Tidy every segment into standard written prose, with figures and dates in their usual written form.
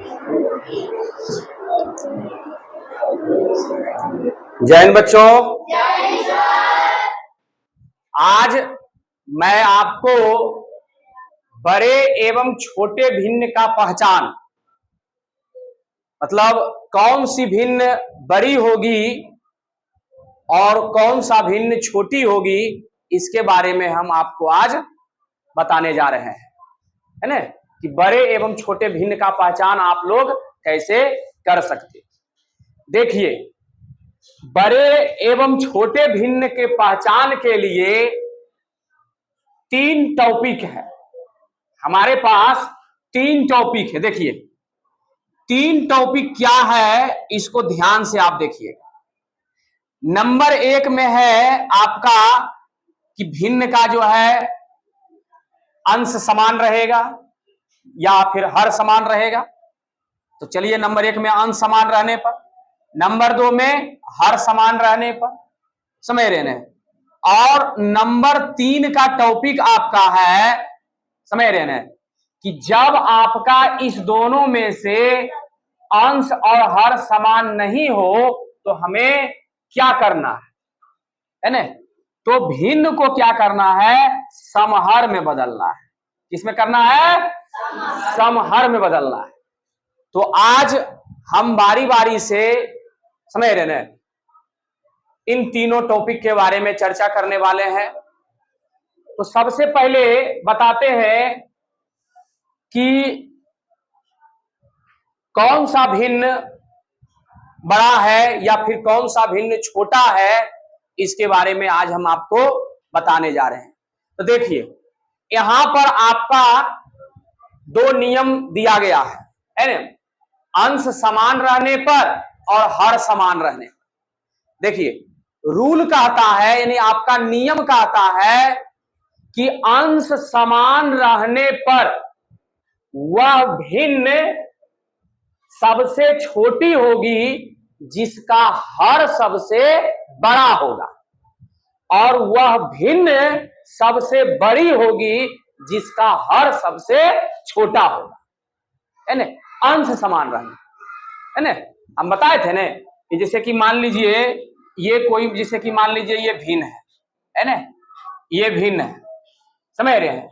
जय हिंद बच्चों। आज मैं आपको बड़े एवं छोटे भिन्न का पहचान, मतलब कौन सी भिन्न बड़ी होगी और कौन सा भिन्न छोटी होगी, इसके बारे में हम आपको आज बताने जा रहे हैं, है ना, कि बड़े एवं छोटे भिन्न का पहचान आप लोग कैसे कर सकते। देखिए, बड़े एवं छोटे भिन्न के पहचान के लिए 3 टॉपिक है हमारे पास। 3 टॉपिक है। देखिए, 3 टॉपिक क्या है, इसको ध्यान से आप देखिएगा। नंबर 1 में है आपका कि भिन्न का जो है अंश समान रहेगा या फिर हर समान रहेगा। तो चलिए, नंबर 1 में अंश समान रहने पर, नंबर 2 में हर समान रहने पर, समझ रहे हैं। और नंबर 3 का टॉपिक आपका है, समझ रहे हैं, कि जब आपका इस दोनों में से अंश और हर समान नहीं हो तो हमें क्या करना है ना। तो भिन्न को क्या करना है, समहर में बदलना है। किसमें करना है, समहर में बदलना है। तो आज हम बारी बारी से, समझ रहे हैं, इन तीनों टॉपिक के बारे में चर्चा करने वाले हैं। तो सबसे पहले बताते हैं कि कौन सा भिन्न बड़ा है या फिर कौन सा भिन्न छोटा है, इसके बारे में आज हम आपको बताने जा रहे हैं। तो देखिए, यहां पर आपका 2 नियम दिया गया है ना, अंश समान रहने पर और हर समान रहने पर। देखिए, रूल कहता है, यानी आपका नियम कहता है कि अंश समान रहने पर वह भिन्न सबसे छोटी होगी जिसका हर सबसे बड़ा होगा, और वह भिन्न सबसे बड़ी होगी जिसका हर सबसे छोटा होगा, है ना। अंश समान रहने, है ना। हम बताए थे ना कि जैसे कि मान लीजिए ये कोई, जैसे कि मान लीजिए ये भिन्न है ना, ये भिन्न है, समझ रहे हैं।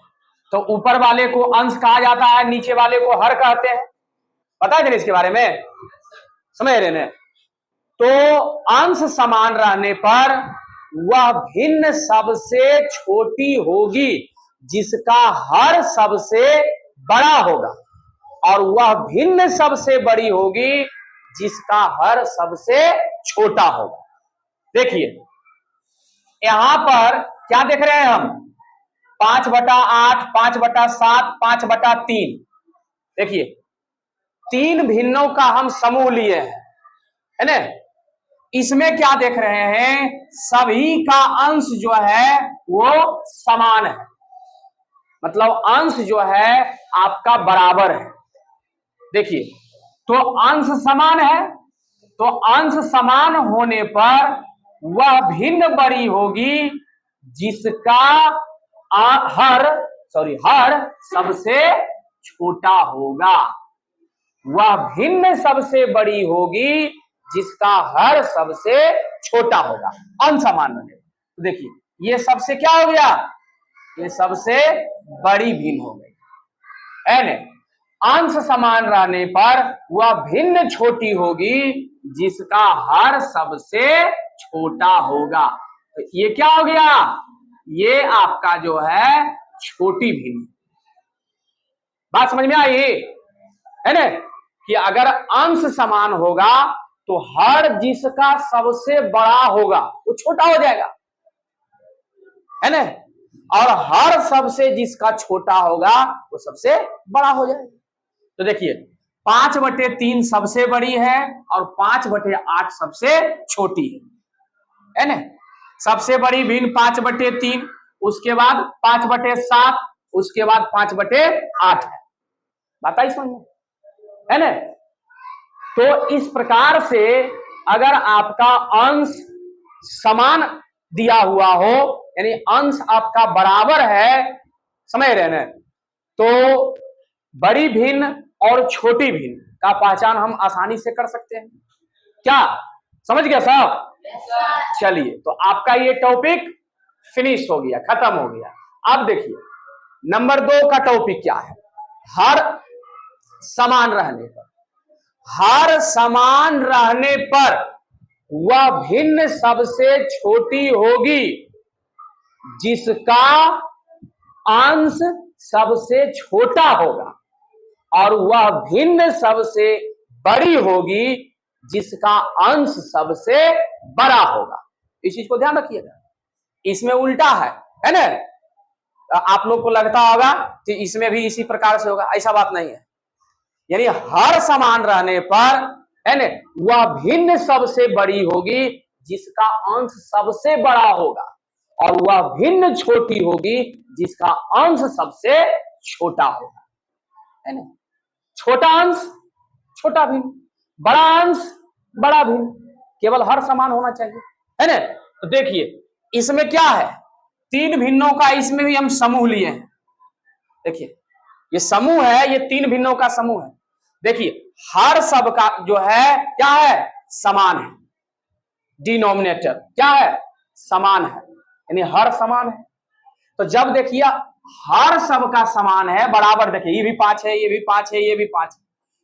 तो ऊपर वाले को अंश कहा जाता है, नीचे वाले को हर कहते हैं। पता है इसके बारे में, समझ रहे हैं। तो अंश समान रहने पर वह भिन्न सबसे छोटी होगी जिसका हर सबसे बड़ा होगा, और वह भिन्न सबसे बड़ी होगी जिसका हर सबसे छोटा होगा। देखिए, यहां पर क्या देख रहे हैं हम, 5/8, 5/7, 5/3। देखिए, 3 भिन्नों का हम समूह लिए हैं, है ना। इसमें क्या देख रहे हैं, सभी का अंश जो है वो समान है, मतलब अंश जो है आपका बराबर है। देखिए, तो अंश समान है, तो अंश समान होने पर वह भिन्न बड़ी होगी जिसका हर सबसे छोटा होगा। वह भिन्न सबसे बड़ी होगी जिसका हर सबसे छोटा होगा, अंश समान होने। तो देखिए, ये सबसे क्या हो गया, ये सबसे बड़ी भिन्न हो गई, है ना। अंश समान रहने पर वह भिन्न छोटी होगी जिसका हर सबसे छोटा होगा। तो ये क्या हो गया, ये आपका जो है छोटी भिन्न। बात समझ में आई, है ना, कि अगर अंश समान होगा तो हर जिसका सबसे बड़ा होगा वो छोटा हो जाएगा, है ना, और हर सबसे जिसका छोटा होगा वो सबसे बड़ा हो जाएगा। तो देखिए, 5/3 सबसे बड़ी है और 5/8 सबसे छोटी है ना। सबसे बड़ी भिन्न 5/3, उसके बाद 5/7, उसके बाद 5/8 है। बात आई समझ में, है ना। तो इस प्रकार से अगर आपका अंश समान दिया हुआ हो, यानी अंश आपका बराबर है, समझ रहे हैं, तो बड़ी भिन्न और छोटी भिन्न, का पहचान हम आसानी से कर सकते हैं। क्या समझ गया साहब? चलिए, तो आपका ये टॉपिक फिनिश हो गया, खत्म हो गया। अब देखिए नंबर 2 का टॉपिक क्या है। हर समान रहने पर, हर समान रहने पर वह भिन्न सबसे छोटी होगी जिसका अंश सबसे छोटा होगा, और वह भिन्न सबसे बड़ी होगी जिसका अंश सबसे बड़ा होगा। इस चीज को ध्यान रखिएगा। इसमें उल्टा है ना? आप लोग को लगता होगा कि इसमें भी इसी प्रकार से होगा, ऐसा बात नहीं है। यानी हर समान रहने पर है ना, वह भिन्न सबसे बड़ी होगी जिसका अंश सबसे बड़ा होगा, और वह भिन्न छोटी होगी जिसका अंश सबसे छोटा होगा, है ना? छोटा अंश छोटा भिन्न, बड़ा अंश बड़ा भिन्न, केवल हर समान होना चाहिए, है ना? तो देखिए इसमें क्या है, 3 भिन्नों का इसमें भी हम समूह लिए हैं। देखिए ये समूह है, ये 3 भिन्नों का समूह है। देखिए हर सब का जो है क्या है, समान है। डिनोमिनेटर क्या है, समान है, यानी हर समान है। तो जब देखिए हर सब का समान है, बराबर, देखिए ये भी 5 है, ये भी 5 है, ये भी 5 है,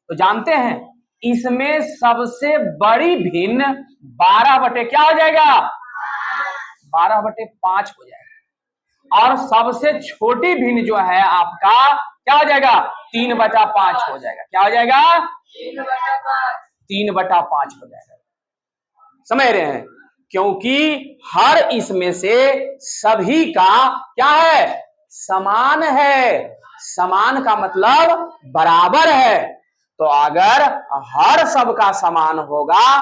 तो जानते हैं इसमें सबसे बड़ी भिन्न 12 बटे क्या हो जाएगा, 12 बटे 5 हो जाएगा, और सबसे छोटी भिन्न जो है आपका क्या हो जाएगा, 3 बटा 5 हो जाएगा। क्या हो जाएगा, 3 बटा 5 हो जाएगा। समझ रहे हैं? क्योंकि हर इसमें से सभी का क्या है, समान है। समान का मतलब बराबर है। तो अगर हर सब का समान होगा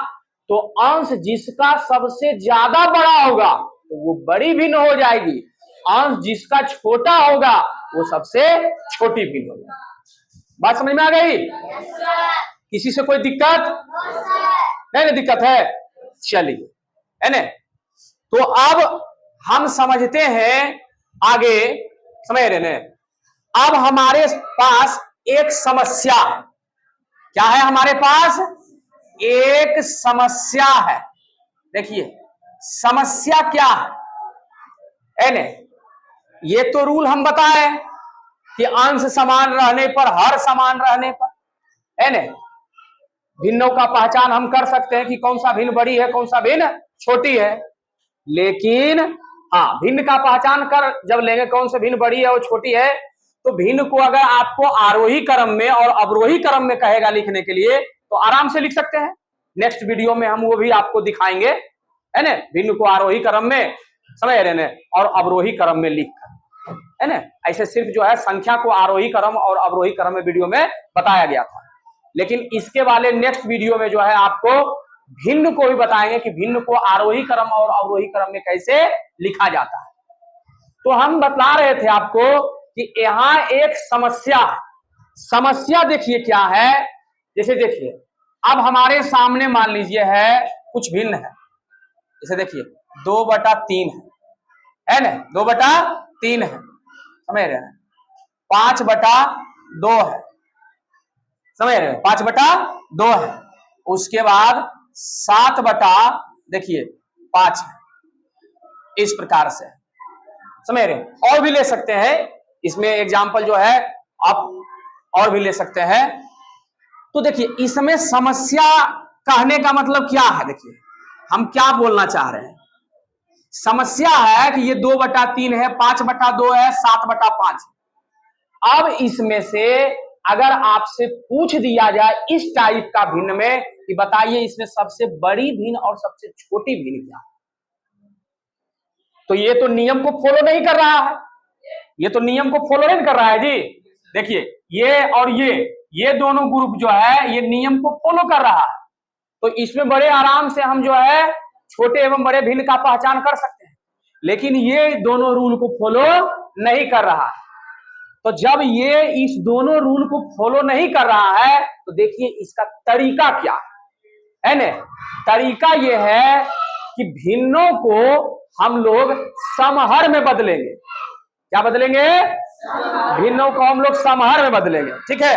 तो अंश जिसका सबसे ज्यादा बड़ा होगा तो वो बड़ी भिन्न हो जाएगी, अंश जिसका छोटा होगा वो सबसे छोटी भिन्न हो जाएगी। बात समझ में आ गई? किसी से कोई दिक्कत नहीं? ना दिक्कत है? चलिए, है ना? तो अब हम समझते हैं आगे, समझ रहे हैं? अब हमारे पास एक समस्या है। क्या है हमारे पास? एक समस्या है। देखिए समस्या क्या है ना? ये तो रूल हम बताए कि अंश समान रहने पर, हर समान रहने पर, है ना, भिन्नों का पहचान हम कर सकते हैं कि कौन सा भिन्न बड़ी है, कौन सा भिन्न छोटी है। लेकिन हाँ, भिन्न का पहचान कर जब लेंगे कौन सा भिन्न बड़ी है और छोटी है, तो भिन्न को अगर आपको आरोही क्रम में और अवरोही क्रम में कहेगा लिखने के लिए तो आराम से लिख सकते हैं। नेक्स्ट वीडियो में हम वो भी आपको दिखाएंगे, है ना, भिन्न को आरोही क्रम में, समझ रहे हैं, और अवरोही क्रम में लिख, है ना। ऐसे सिर्फ जो है संख्या को आरोही क्रम और अवरोही क्रम में वीडियो में बताया गया था, लेकिन इसके वाले नेक्स्ट वीडियो में जो है आपको भिन्न को भी बताएंगे कि भिन्न को आरोही क्रम और अवरोही क्रम में कैसे लिखा जाता है। तो हम बता रहे थे आपको कि यहाँ एक समस्या है। समस्या देखिए क्या है, जैसे देखिए अब हमारे सामने मान लीजिए है कुछ भिन्न है, जैसे देखिए 2/3 है ना, 2/3 है, समझ रहे हैं, 5/2 है, समझ रहे हैं, 5/2 है, उसके बाद 7/5 है, इस प्रकार से, समझ रहे हैं। और भी ले सकते हैं, इसमें एग्जाम्पल जो है आप और भी ले सकते हैं। तो देखिए इसमें समस्या कहने का मतलब क्या है, देखिए हम क्या बोलना चाह रहे हैं। समस्या है कि ये 2/3 है, 5/2 है, 7/5। अब इसमें से अगर आपसे पूछ दिया जाए इस टाइप का भिन्न में कि बताइए इसमें सबसे बड़ी भिन्न और सबसे छोटी भिन्न क्या है, तो ये तो नियम को फॉलो नहीं कर रहा है, ये तो नियम को फॉलो नहीं कर रहा है जी। देखिए ये और ये दोनों ग्रुप जो है ये नियम को फॉलो कर रहा है, तो इसमें बड़े आराम से हम जो है छोटे एवं बड़े भिन्न का पहचान कर सकते हैं, लेकिन ये दोनों रूल को फॉलो नहीं कर रहा है। तो जब ये इस दोनों रूल को फॉलो नहीं कर रहा है तो देखिए इसका तरीका क्या है ना। तरीका ये है कि भिन्नों को हम लोग समहर में बदलेंगे। क्या बदलेंगे? भिन्नों को हम लोग समहर में बदलेंगे, ठीक है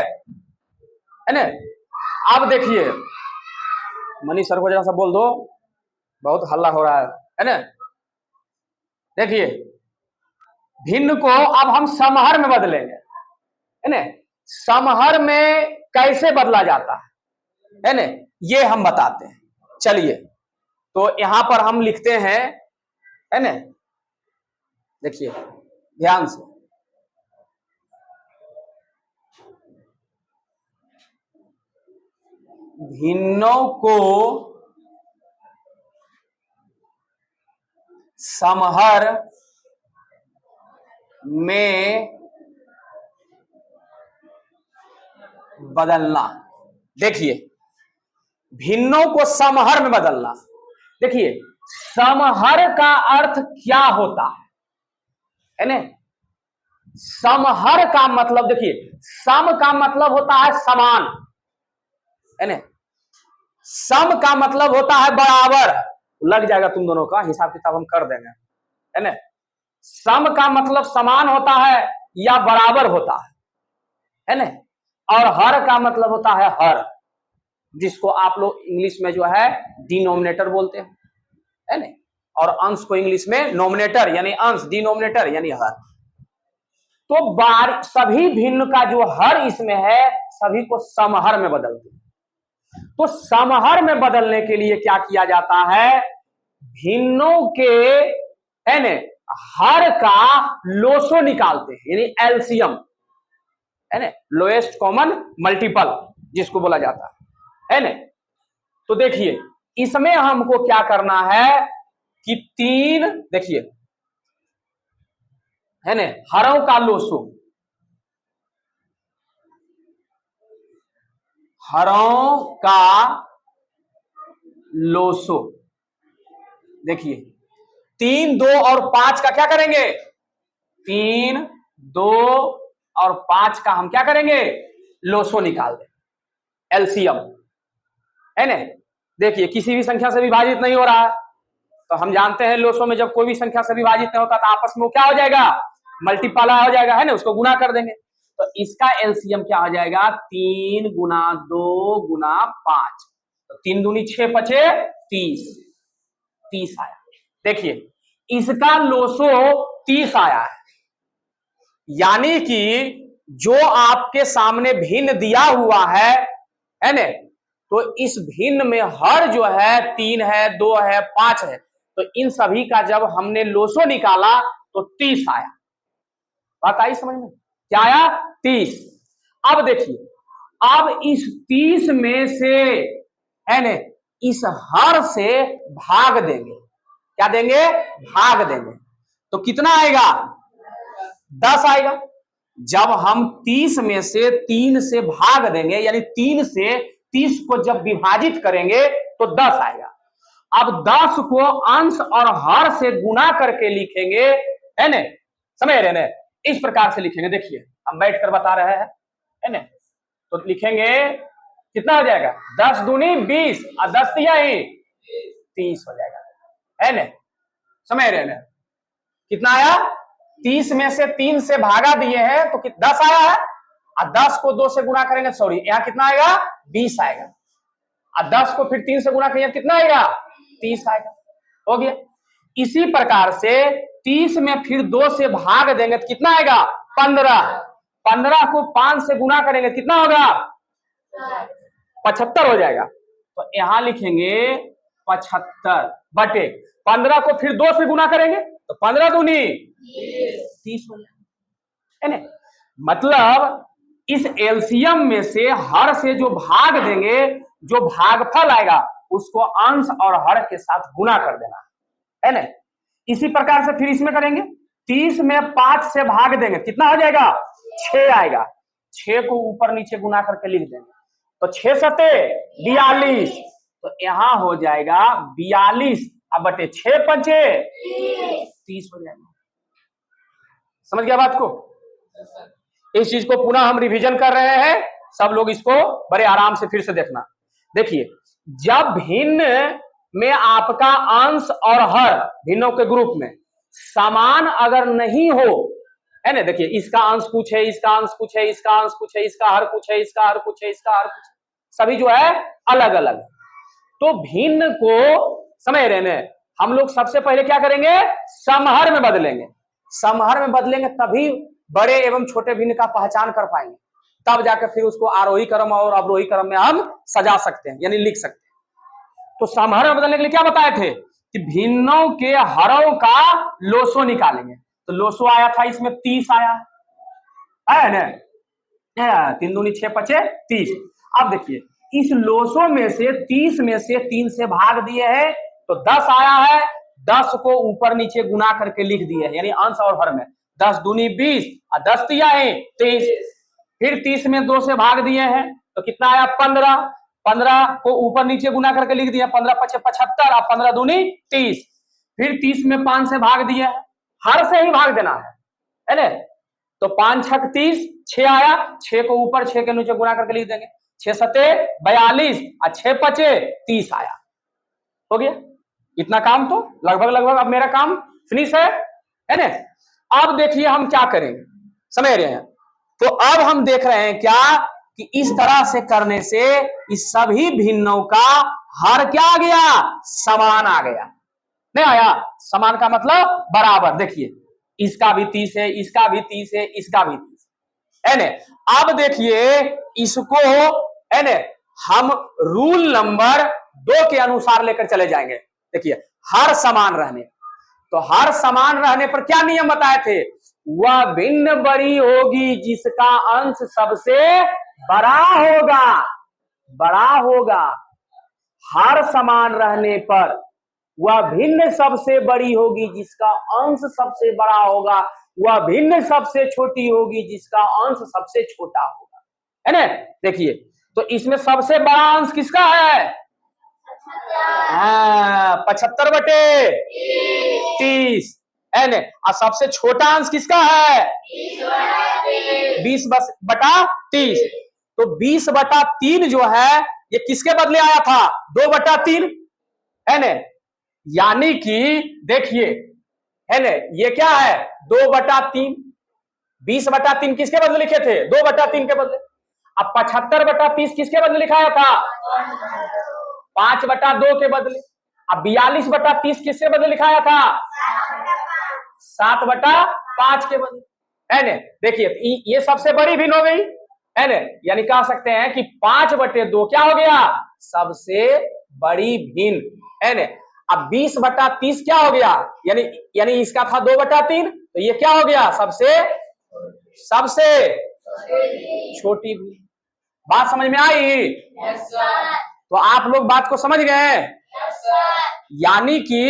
ना। अब देखिए, मनीष सर को जरा सा बोल दो, बहुत हल्ला हो रहा है ना। देखिए, भिन्न को अब हम समहर में बदलेंगे, है ना। समहर में कैसे बदला जाता है ना, ये हम बताते हैं। चलिए, तो यहां पर हम लिखते हैं, है ना। देखिए ध्यान से, भिन्नों को समहर में बदलना। देखिए, भिन्नों को समहर में बदलना। देखिए, समहर का अर्थ क्या होता है ना। समहर का मतलब, देखिए, सम का मतलब होता है समान, है ना। सम का मतलब होता है बराबर। लग जाएगा तुम दोनों का हिसाब किताब हम कर देंगे, है ना। सम का मतलब समान होता है या बराबर होता है ना। और हर का मतलब होता है हर, जिसको आप लोग इंग्लिश में जो है डिनोमिनेटर बोलते हैं, है ना। और अंश को इंग्लिश में नोमिनेटर यानी अंश, डिनोमिनेटर यानी हर। तो सभी भिन्न का जो हर इसमें है, सभी को समहर में बदलते हैं। तो समहर में बदलने के लिए क्या किया जाता है, भिन्नों के, है ना, हर का लोसो निकालते हैं, यानी एलसीएम, है ना, लोएस्ट कॉमन मल्टीपल जिसको बोला जाता है ना। तो देखिए, इसमें हमको क्या करना है कि तीन, देखिए, है ना, हरों का लोसो, हरों का लोसो। देखिए, 3, 2 और 5 का क्या करेंगे, 3, 2 और 5 का हम क्या करेंगे, लोसो निकाल दें, एलसीएम, है ना। देखिए, किसी भी संख्या से विभाजित नहीं हो रहा है, तो हम जानते हैं लोसो में जब कोई भी संख्या से विभाजित नहीं होता तो आपस में वो क्या हो जाएगा, मल्टीप्लाई हो जाएगा, है ना, उसको गुना कर देंगे। तो इसका एलसीएम क्या हो जाएगा, 3 गुना 2 गुना 5, तो 3 दूनी 6 पचे 30 आया। देखिए, इसका लोसो 30 आया है, यानी कि जो आपके सामने भिन्न दिया हुआ है ना, तो इस भिन्न में हर जो है 3 है, 2 है, 5 है, तो इन सभी का जब हमने लोसो निकाला तो 30 आया। बात आई समझ में, क्या आया, 30। अब देखिए, अब इस 30 में से, है ना, इस हर से भाग देंगे, क्या देंगे, भाग देंगे, तो कितना आएगा, 10 आएगा। जब हम 30 में से 3 से भाग देंगे, यानी 3 से 30 को जब विभाजित करेंगे तो 10 आएगा। अब 10 को अंश और हर से गुना करके लिखेंगे, है ना, समझ रहे ना, इस प्रकार से लिखेंगे। देखिए, हम बैठ कर बता रहे हैं, है ना, तो लिखेंगे कितना हो जाएगा, 10 दूनी 20 और 10 दिया ही 30 हो जाएगा, है ना, समझ रहे ना। कितना आया, 30 में से 3 से भागा दिए हैं तो 10 आया है, और 10 को 2 से गुना करेंगे, सॉरी, यहाँ कितना आएगा, 20 आएगा, और 10 को फिर 3 से गुना करेंगे कितना आएगा, 30 आएगा, हो गया। इसी प्रकार से 30 में फिर 2 से भाग देंगे तो कितना आएगा, 15, 15 को 5 से गुना करेंगे कितना होगा, 75 हो जाएगा। तो यहां लिखेंगे 75 बटे 15 को फिर 2 से गुना करेंगे तो 15 दूनी 30 हो जाएगा, है ना। मतलब इस एलसीएम में से हर से जो भाग देंगे, जो भागफल आएगा उसको अंश और हर के साथ गुना कर देना, है ना। इसी प्रकार से फिर इसमें करेंगे, 30 में 5 से भाग देंगे कितना हो जाएगा, 6 आएगा, 6 को ऊपर नीचे गुना करके लिख देंगे, तो 6 सते 42, तो यहां हो जाएगा 42 अब बटे 6 पंचे 30 हो जाएगा। समझ गया बात को, इस चीज को पुनः हम रिवीजन कर रहे हैं, सब लोग इसको बड़े आराम से फिर से देखना। देखिए, जब भिन्न में आपका अंश और हर, भिन्नों के ग्रुप में समान अगर नहीं हो, है ना, देखिए, इसका अंश कुछ है, इसका अंश कुछ है, इसका अंश कुछ है, इसका हर कुछ है, इसका हर कुछ है, इसका हर कुछ है, सभी जो है अलग अलग। तो भिन्न को समझ रहे हैं, हम लोग सबसे पहले क्या करेंगे, समहर में बदलेंगे। समहर में बदलेंगे तभी बड़े एवं छोटे भिन्न का पहचान कर पाएंगे, तब जाकर फिर उसको आरोही क्रम और अवरोही क्रम में हम सजा सकते हैं, यानी लिख सकते हैं। तो समहर में बदलने के लिए क्या बताए थे कि भिन्नों के हरों का लोसो निकालेंगे। तो लोसो आया था इसमें 30 आया है ना, 3 दूनी 6 पचे 30। अब देखिए इस लोसो में से 30 में से 3 से भाग दिए हैं तो 10 आया है, 10 को ऊपर नीचे गुना करके लिख दिए हैं, यानी अंश और हर में 10 दूनी 20 और 10 दिया है 30। फिर 30 में 2 से भाग दिए हैं तो कितना आया 15, 15 को ऊपर नीचे गुना करके लिख दिया, 15 पचे 75 और 15 दूनी 30। फिर 30 में 5 से भाग दिए हैं, हर से ही भाग देना है ना। तो 5 छक 30, 6 आया, 6 को ऊपर 6 के नीचे गुना करके लिख देंगे, 6 सते 42 और 6 पचे 30 आया, हो गया इतना काम। तो लगभग अब मेरा काम फिनिश है ना। अब देखिए हम क्या करेंगे, समझ रहे हैं। तो अब हम देख रहे हैं क्या कि इस तरह से करने से इस सभी भिन्नों का हर क्या आ गया, समान आ गया, नहीं आया। समान का मतलब बराबर। देखिए इसका भी 30 है, इसका भी 30 है, इसका भी 30 है ना। अब देखिए इसको है ना हम रूल नंबर 2 के अनुसार लेकर चले जाएंगे। देखिए हर समान रहने, तो हर समान रहने पर क्या नियम बताए थे, वह भिन्न बड़ी होगी जिसका अंश सबसे बड़ा होगा, बड़ा होगा। हर समान रहने पर वह भिन्न सबसे बड़ी होगी जिसका अंश सबसे बड़ा होगा, वह भिन्न सबसे छोटी होगी जिसका अंश सबसे छोटा होगा, है ना। देखिए तो इसमें सबसे बड़ा अंश किसका है, 75 बटे 30 है ना। और सबसे छोटा अंश किसका है 20 बटा 30। तो 20 बटा 3 जो है ये किसके बदले आया था, 2 बटा 3 है ना। यानी कि देखिए है ना ये क्या है 2 बटा 3, 20 बटा 3 किसके बदले लिखे थे, 2 बटा 3 के बदले। अब 75 बटा 30 किसके बदले लिखाया था, 5 बटा 2 के बदले। अब 42 बटा 30 किसके बदले लिखाया था, 7 बटा 5 के बदले, है ना। देखिए ये सबसे बड़ी भिन्न हो गई, है ना। यानी कह सकते हैं कि 5 बटे 2 क्या हो गया, सबसे बड़ी भिन्न, है ना। अब 20 बटा 30 क्या हो गया, यानी इसका था 2 बटा 3, तो ये क्या हो गया, सबसे छोटी भिन्न। बात समझ में आई? तो आप लोग बात को समझ गए? यानी कि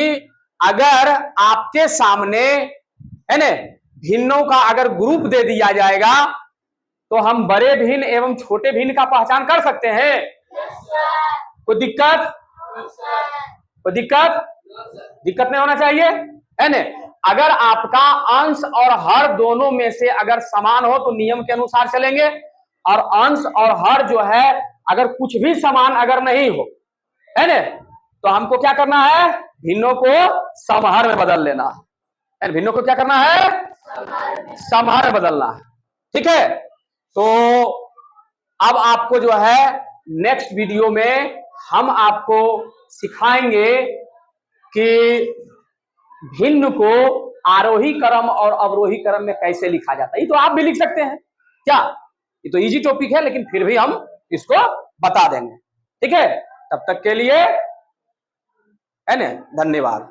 अगर आपके सामने है ना भिन्नों का अगर ग्रुप दे दिया जाएगा तो हम बड़े भिन्न एवं छोटे भिन्न का पहचान कर सकते हैं। कोई दिक्कत दिक्कत नहीं होना चाहिए, है ना। अगर आपका अंश और हर दोनों में से अगर समान हो तो नियम के अनुसार चलेंगे, और अंश और हर जो है अगर कुछ भी समान अगर नहीं हो, है ना, तो हमको क्या करना है, भिन्नों को समहर में बदल लेना है। भिन्नों को क्या करना है, समहर में बदलना है, ठीक है। तो अब आपको जो है नेक्स्ट वीडियो में हम आपको सिखाएंगे कि भिन्न को आरोही क्रम और अवरोही क्रम में कैसे लिखा जाता है। ये तो आप भी लिख सकते हैं क्या, ये तो इजी टॉपिक है, लेकिन फिर भी हम इसको बता देंगे, ठीक है। तब तक के लिए है ना, धन्यवाद।